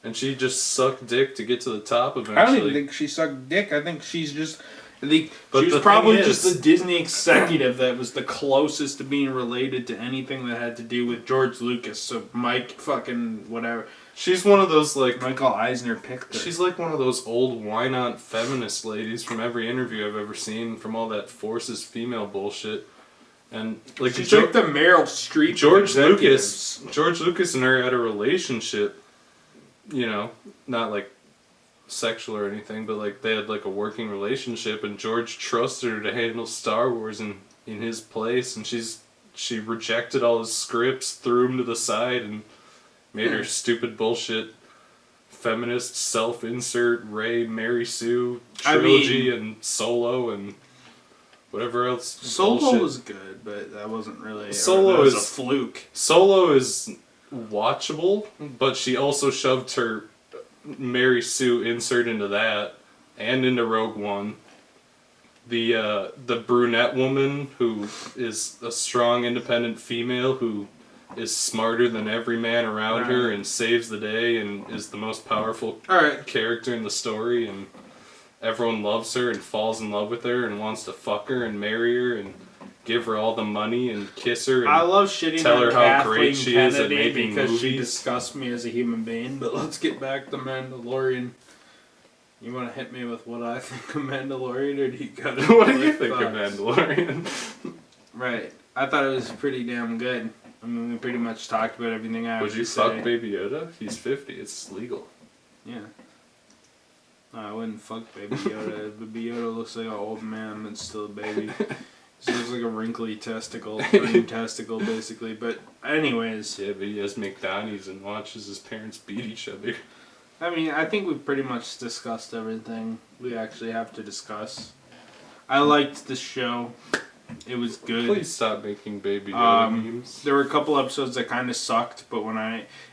And she just sucked dick to get to the top eventually. I don't even think she sucked dick. I think she's just... she was probably just the Disney executive that was the closest to being related to anything that had to do with George Lucas. So Mike fucking whatever. She's one of those like... Michael Eisner picked her. She's like one of those old why not feminist ladies from every interview I've ever seen, from all that forces female bullshit. And like she's like the Meryl Streep. George Lucas and her had a relationship. You know, not like sexual or anything, but like they had like a working relationship, and George trusted her to handle Star Wars in his place, and she rejected all his scripts, threw him to the side, and made her stupid bullshit feminist self-insert Rey Mary Sue trilogy and Solo and whatever else. Solo bullshit. Was good, but that wasn't really. Solo was is a fluke. Solo is watchable, but she also shoved her Mary Sue insert into that and into Rogue One. The brunette woman who is a strong, independent female who is smarter than every man around her and saves the day and is the most powerful character in the story, and everyone loves her and falls in love with her and wants to fuck her and marry her and give her all the money and kiss her and I love shitting tell her on how Kathleen great she Kennedy is at making because movies. she disgusts me as a human being. But let's get back to Mandalorian. You want to hit me with what I think of Mandalorian, or do you got it? What do you think of Mandalorian? Right. I thought it was pretty damn good. I mean, we pretty much talked about everything I Would you fuck Baby Yoda? He's 50. It's legal. Yeah. No, I wouldn't fuck Baby Yoda. Baby Yoda looks like an old man, but still a baby. He looks like a wrinkly testicle, green testicle, basically. But anyways. Yeah, but he has McDonald's and watches his parents beat each other. I mean, I think we've pretty much discussed everything we actually have to discuss. I liked the show. It was good. Please stop making Baby Yoda memes. There were a couple episodes that kind of sucked, but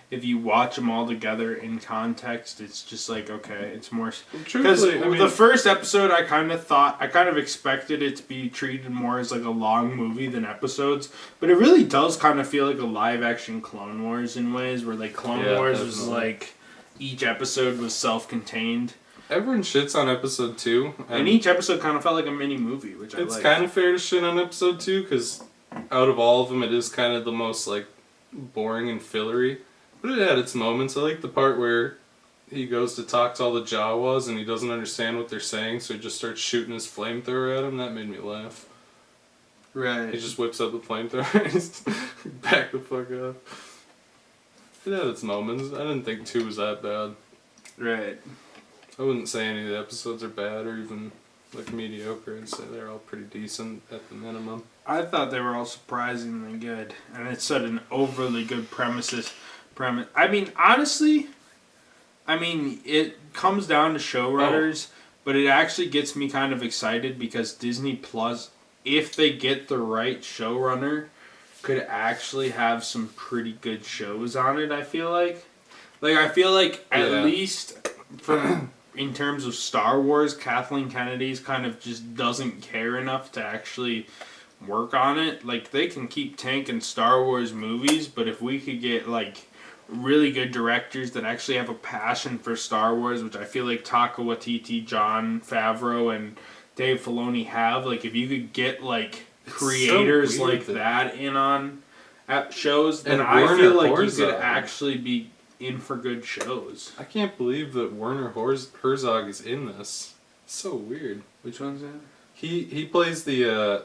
if you watch them all together in context, it's just like, okay, it's more... Because the first episode, I kind of expected it to be treated more as like a long movie than episodes, but it really does kind of feel like a live-action Clone Wars in ways, where like Clone Wars was like, each episode was self-contained. Everyone shits on episode 2. And each episode kind of felt like a mini-movie, which I like. It's kind of fair to shit on episode 2, because out of all of them, it is kind of the most like boring and fillery. But it had its moments. I like the part where he goes to talk to all the Jawas and he doesn't understand what they're saying, so he just starts shooting his flamethrower at him. That made me laugh. Right. He just whips up the flamethrower and he's back the fuck up. It had its moments. I didn't think 2 was that bad. Right. I wouldn't say any of the episodes are bad or even like mediocre. I'd say they're all pretty decent at the minimum. I thought they were all surprisingly good, and it's such an overly good premise. I mean, honestly, it comes down to showrunners, but it actually gets me kind of excited because Disney Plus, if they get the right showrunner, could actually have some pretty good shows on it. I feel like at least from in terms of Star Wars, Kathleen Kennedy's kind of just doesn't care enough to actually work on it. Like, they can keep tanking Star Wars movies, but if we could get like really good directors that actually have a passion for Star Wars, which I feel like Taika Waititi, Jon Favreau, and Dave Filoni have, like, if you could get like creators so like that in on shows, then I feel like you could actually be in for good shows. I can't believe that Werner Herzog is in this. It's so weird. Which one's that? He plays the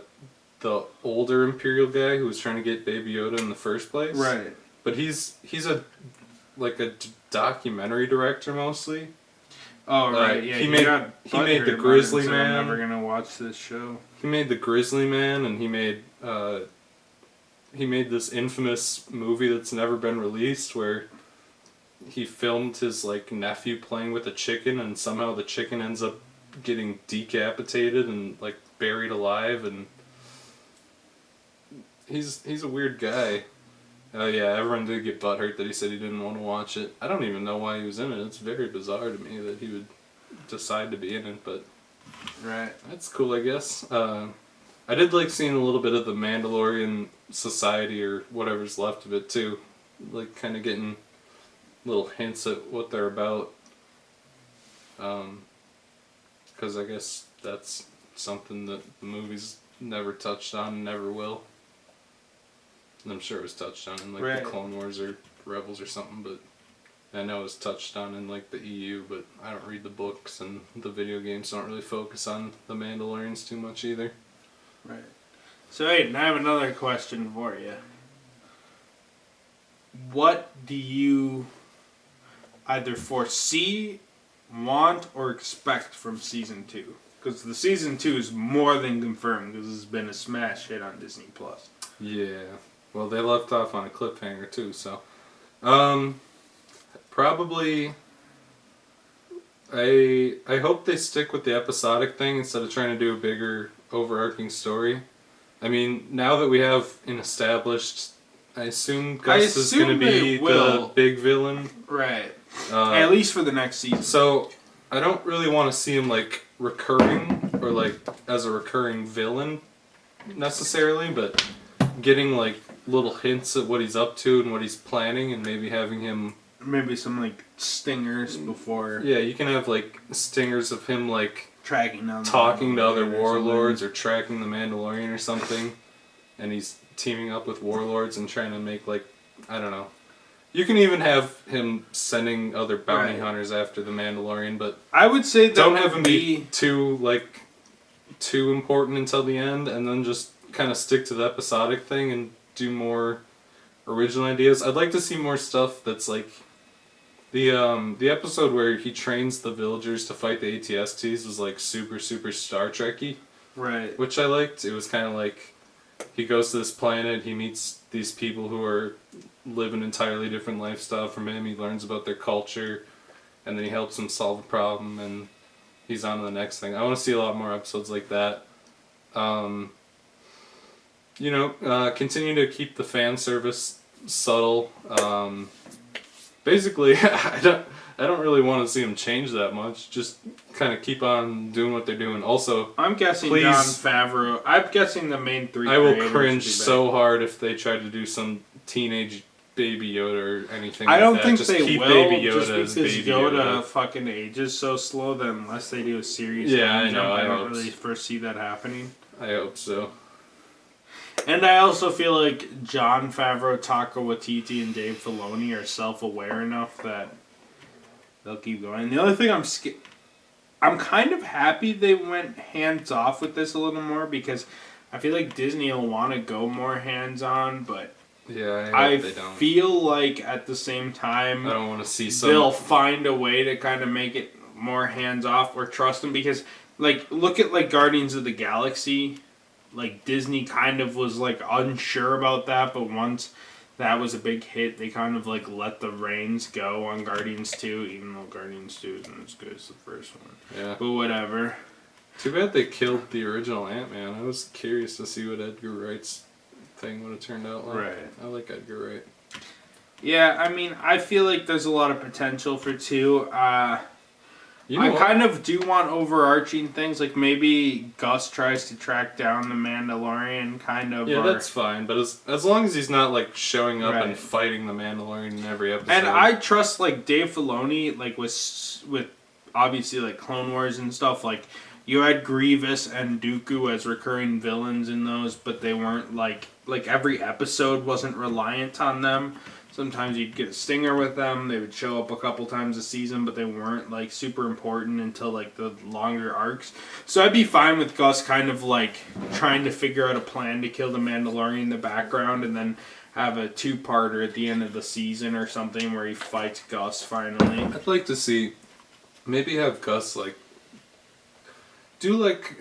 older Imperial guy who was trying to get Baby Yoda in the first place. Right. But he's a documentary director mostly. Oh right, yeah. He made the Grizzly Man. I'm never gonna watch this show. He made the Grizzly Man, and he made this infamous movie that's never been released where he filmed his like nephew playing with a chicken, and somehow the chicken ends up getting decapitated and like buried alive, and he's a weird guy. Oh yeah, everyone did get butthurt that he said he didn't want to watch it. I don't even know why he was in it. It's very bizarre to me that he would decide to be in it, but right, that's cool, I guess. I did like seeing a little bit of the Mandalorian society or whatever's left of it too, like kind of getting little hints at what they're about. Because I guess that's something that the movies never touched on and never will. I'm sure it was touched on in like the Clone Wars or Rebels or something, but I know it was touched on in like the EU, but I don't read the books, and the video games don't really focus on the Mandalorians too much either. Right. So, Aidan, I have another question for you. What do you either foresee, want, or expect from Season 2? Because the Season 2 is more than confirmed because it's been a smash hit on Disney+. Yeah. Well, they left off on a cliffhanger, too, so... probably... I hope they stick with the episodic thing instead of trying to do a bigger, overarching story. I mean, now that we have an established... I assume Gus is going to be the big villain. Right. At least for the next season. So, I don't really want to see him, like, recurring, or, like, as a recurring villain, necessarily, but getting, like, little hints at what he's up to and what he's planning, and maybe having him... Maybe some, like, stingers before... Yeah, you can have, like, stingers of him, like... Tracking down talking to other warlords, or tracking the Mandalorian or something, and he's teaming up with warlords and trying to make, like, I don't know. You can even have him sending other bounty hunters after the Mandalorian, but I would say that don't have him be too important until the end, and then just kind of stick to the episodic thing and do more original ideas. I'd like to see more stuff that's like the episode where he trains the villagers to fight the ATSTs was like super Star Trek-y. Right. Which I liked. It was kind of like he goes to this planet, he meets these people who live an entirely different lifestyle from him, he learns about their culture, and then he helps them solve a problem, and he's on to the next thing. I want to see a lot more episodes like that. Continue to keep the fan service subtle. Basically, I don't really want to see them change that much. Just kind of keep on doing what they're doing. Also, I'm guessing please, Jon Favreau. I'm guessing the main three. I will cringe so hard if they try to do some teenage Baby Yoda or anything. I don't like that. think just they keep will. Baby Yoda just because as Baby Yoda fucking ages so slow that unless they do a series, I know. I don't really foresee that happening. I hope so. And I also feel like Jon Favreau, Taika Waititi, and Dave Filoni are self-aware enough that they'll keep going. And the other thing I'm kind of happy they went hands-off with this a little more because I feel like Disney will want to go more hands-on, but yeah, I they don't. feel like at the same time I don't want to see they'll find a way to kind of make it more hands-off or trust them because, like, look at, like, Guardians of the Galaxy. Like, Disney kind of was, like, unsure about that, but once that was a big hit, they kind of, like, let the reins go on Guardians 2, even though Guardians 2 isn't as good as the first one. Yeah. But whatever. Too bad they killed the original Ant-Man. I was curious to see what Edgar Wright's thing would have turned out like. Right. I like Edgar Wright. Yeah, I mean, I feel like there's a lot of potential for 2. I what? kind of do want overarching things, like maybe Gus tries to track down the Mandalorian, kind of. Yeah, that's fine, but as long as he's not, like, showing up and Right. fighting the Mandalorian in every episode. And I trust, like, Dave Filoni, like, with obviously, like, Clone Wars and stuff, like, you had Grievous and Dooku as recurring villains in those, but they weren't, like every episode wasn't reliant on them. Sometimes you'd get a stinger with them. They would show up a couple times a season, but they weren't, like, super important until, like, the longer arcs. So I'd be fine with Gus kind of, like, trying to figure out a plan to kill the Mandalorian in the background and then have a 2-parter at the end of the season or something where he fights Gus finally. I'd like to see, maybe have Gus, like, do, like,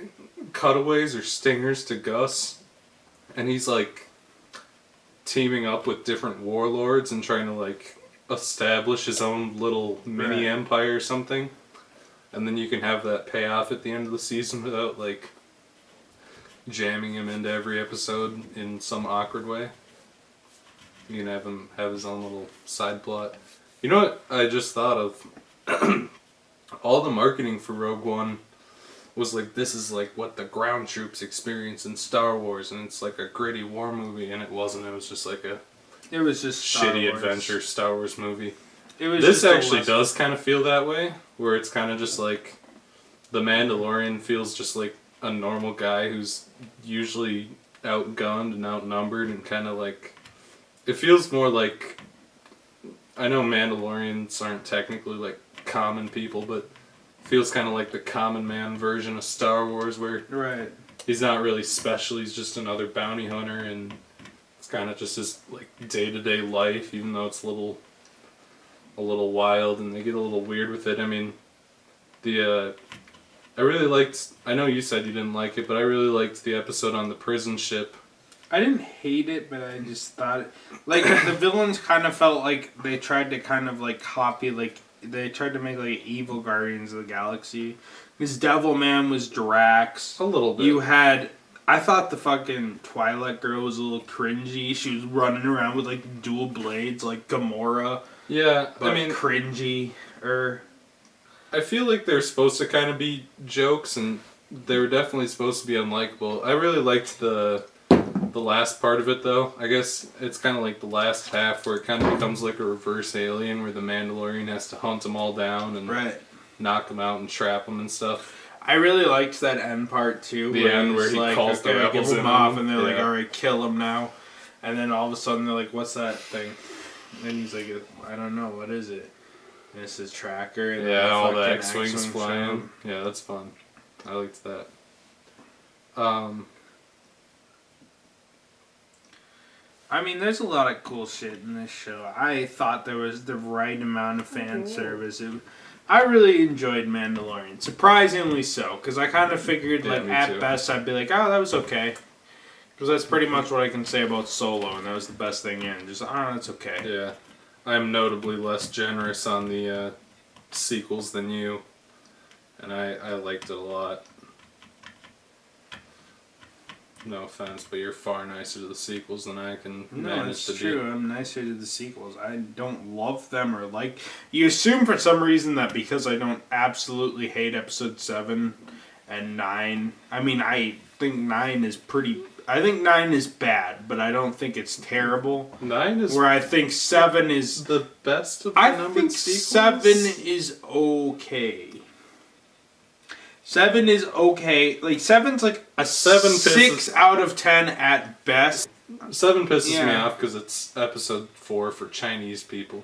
cutaways or stingers to Gus, and he's, like, teaming up with different warlords and trying to, like, establish his own little mini empire or something. And then you can have that pay off at the end of the season without, like, jamming him into every episode in some awkward way. You can have him have his own little side plot. You know what I just thought of? All the marketing for Rogue One was like, this is like what the ground troops experience in Star Wars, and it's like a gritty war movie, and it wasn't. It was just like a shitty adventure Star Wars movie. This actually does kind of feel that way, where it's kind of just like the Mandalorian feels just like a normal guy who's usually outgunned and outnumbered, and kind of like, it feels more like, I know Mandalorians aren't technically like common people, but feels kind of like the common man version of Star Wars, where he's not really special. He's just another bounty hunter, and it's kind of just his like day-to-day life, even though it's a little wild, and they get a little weird with it. I mean, I really liked. I know you said you didn't like it, but I really liked the episode on the prison ship. I didn't hate it, but I just thought it, like the villains kind of felt like they tried to kind of like copy, like they tried to make like evil Guardians of the Galaxy. This Devil Man was Drax. A little bit. I thought the fucking Twilight girl was a little cringy. She was running around with like dual blades like Gamora. Yeah, but I mean cringy. I feel like they're supposed to kind of be jokes, and they were definitely supposed to be unlikable. I really liked the last part of it, though. I guess it's kind of like the last half where it kind of becomes like a reverse Alien, where the Mandalorian has to hunt them all down and knock them out and trap them and stuff. I really liked that end part too. The end where he like, calls the rebels in off, and they're like, "All right, kill him now." And then all of a sudden they're like, "What's that thing?" And he's like, "I don't know. What is it?" And it's his tracker. And all the X-Wings flying. Yeah, that's fun. I liked that. I mean, there's a lot of cool shit in this show. I thought there was the right amount of fan service. I really enjoyed Mandalorian. Surprisingly so, because I kind of figured, like, at best, I'd be like, oh, that was okay. Because that's pretty much what I can say about Solo, and that was the best thing in. Just, that's okay. Yeah. I'm notably less generous on the sequels than you, and I liked it a lot. No offense, but you're far nicer to the sequels than I can manage to be. No, it's true. I'm nicer to the sequels. I don't love them or like... You assume for some reason that because I don't absolutely hate Episode 7 and 9... I mean, I think 9 is pretty... I think 9 is bad, but I don't think it's terrible. 9 is... Where I think 7 is... the best of the numbered sequels? I think 7 is okay. 7 is okay. Like, 7's like a 6 out of 10 at best. 7 pisses me off because it's episode 4 for Chinese people.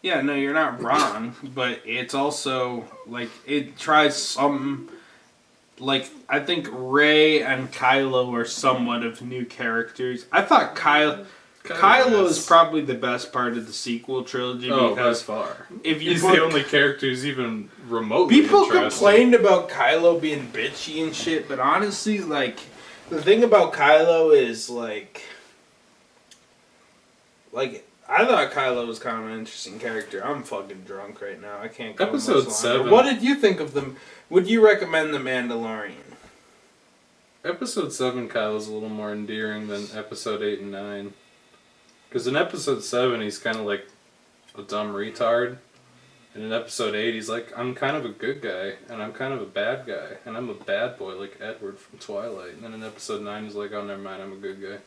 Yeah, no, you're not wrong. But it's also, like, it tries some... Like, I think Rey and Kylo are somewhat of new characters. I thought Kylo is probably the best part of the sequel trilogy because by far. He's the only character who's even remotely people interesting. Complained about Kylo being bitchy and shit, but honestly, like, the thing about Kylo is, like, I thought Kylo was kind of an interesting character. I'm fucking drunk right now. I can't go Episode 7. What did you think of them? Would you recommend The Mandalorian? Episode 7, Kylo's a little more endearing than Episode 8 and 9. Because in Episode 7, he's kind of like a dumb retard. And in Episode 8, he's like, I'm kind of a good guy, and I'm kind of a bad guy, and I'm a bad boy like Edward from Twilight. And then in Episode 9, he's like, oh, never mind, I'm a good guy.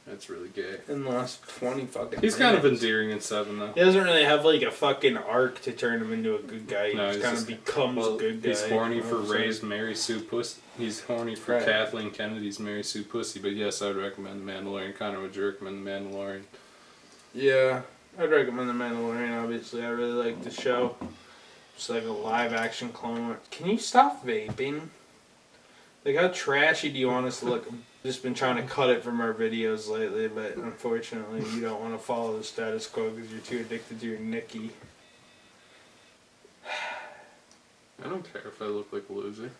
That's really gay. In the last 20 fucking He's kind of endearing in 7, though. He doesn't really have, like, a fucking arc to turn him into a good guy. He just kind of becomes a good guy. He's horny for Rey's Mary Sue Pussy. He's horny for Kathleen Kennedy's Mary Sue Pussy. But yes, I would recommend The Mandalorian. Connor, would you recommend The Mandalorian? Yeah, I'd recommend The Mandalorian, obviously. I really like the show. It's like a live-action clone. Can you stop vaping? Like, how trashy do you want us to look? Just been trying to cut it from our videos lately, but unfortunately you don't want to follow the status quo because you're too addicted to your Nicky. I don't care if I look like a loser.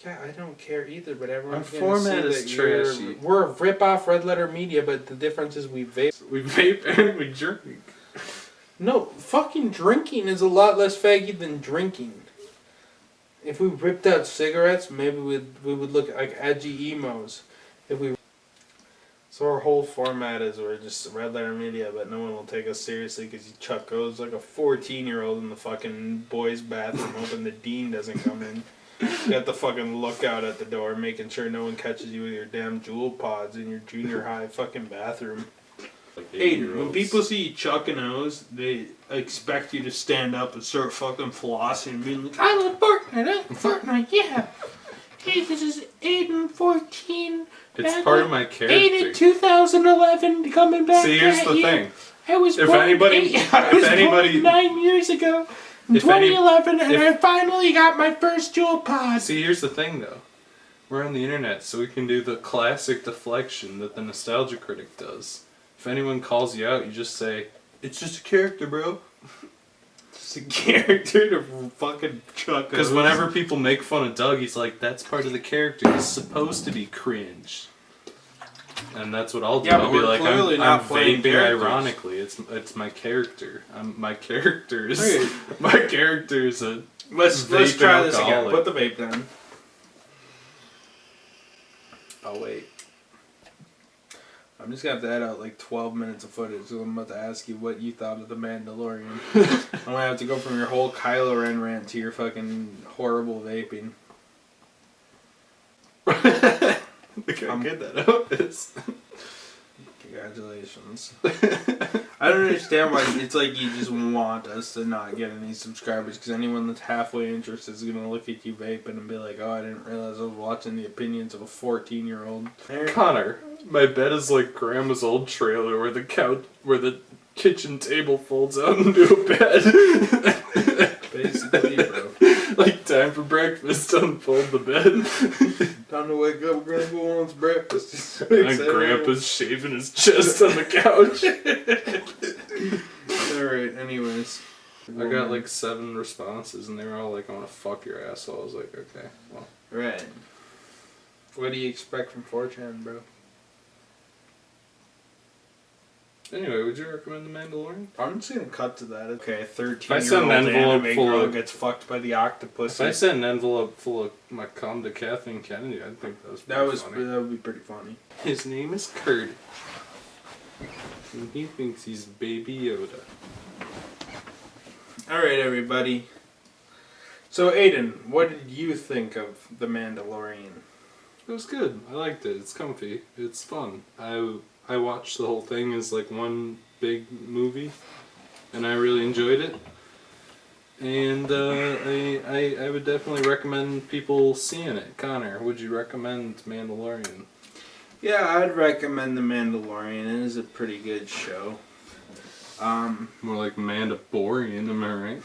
Yeah, I don't care either, but everyone's our going to format see is that trashy. We're a rip-off Red Letter Media, but the difference is we vape. We vape and we drink. No, fucking drinking is a lot less faggy than drinking. If we ripped out cigarettes, maybe we would look like edgy emos. So our whole format is we're just Red Letter Media, but no one will take us seriously because Chuck goes like a 14-year-old in the fucking boys' bathroom hoping the dean doesn't come in. You got the fucking lookout at the door making sure no one catches you with your damn jewel pods in your junior high fucking bathroom. Like Aidan, when people see you chucking O's, they expect you to stand up and start fucking flossing and being like, I love Fortnite, yeah. Hey, this is Aidan 14. It's part of my character. Aidan 2011 coming back. See, here's the thing. I was if born anybody 9 years ago. 2011, and I finally got my first jewel pod. See, here's the thing, though. We're on the internet, so we can do the classic deflection that the Nostalgia Critic does. If anyone calls you out, you just say, "It's just a character, bro." It's a character to fucking chuck. Because whenever people make fun of Doug, he's like, "That's part of the character. He's supposed to be cringe." And that's what I'll do. Yeah, I'll but be we're like, clearly I'm not playing vaping characters. ironically. It's my character. My character is Okay. my character is a Let's vape try this again. alcoholic. Put the vape down. Oh wait. I'm just gonna have to add out like 12 minutes of footage. So I'm about to ask you what you thought of the Mandalorian. I'm gonna have to go from your whole Kylo Ren rant to your fucking horrible vaping. Look how good that out is. Congratulations. I don't understand why it's like you just want us to not get any subscribers, because anyone that's halfway interested is gonna look at you vaping and be like, "Oh, I didn't realize I was watching the opinions of a 14-year-old." Connor, my bed is like Grandma's old trailer where the kitchen table folds out into a bed. Basically, bro. Like time for breakfast, unfold the bed. Time to wake up, Grandpa wants breakfast. And Grandpa's shaving his chest on the couch. Alright, anyways. I got like 7 responses and they were all like, "I want to fuck your asshole." I was like, okay, well. Right. What do you expect from 4chan, bro? Anyway, would you recommend The Mandalorian? I'm just gonna cut to that. Okay, If I 13-year-old send an envelope anime full girl of- gets fucked by the octopus. If I sent an envelope full of my cum to Kathleen Kennedy, I'd think that was pretty funny. That would be pretty funny. His name is Kurt. And he thinks he's Baby Yoda. Alright, everybody. So, Aidan, what did you think of The Mandalorian? It was good. I liked it. It's comfy. It's fun. I watched the whole thing as like one big movie, and I really enjoyed it. And I would definitely recommend people seeing it. Connor, would you recommend Mandalorian? Yeah, I'd recommend The Mandalorian. It is a pretty good show. More like Mandalorian, am I right?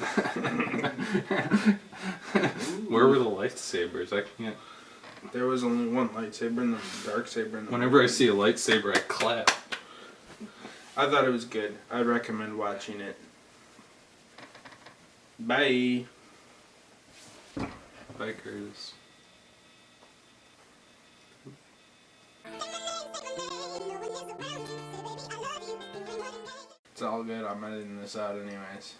Where were the lightsabers? I can't. There was only one lightsaber and the dark saber. Whenever I see a lightsaber, I clap. I thought it was good. I'd recommend watching it. Bye. Bye, Curtis. It's all good. I'm editing this out anyways.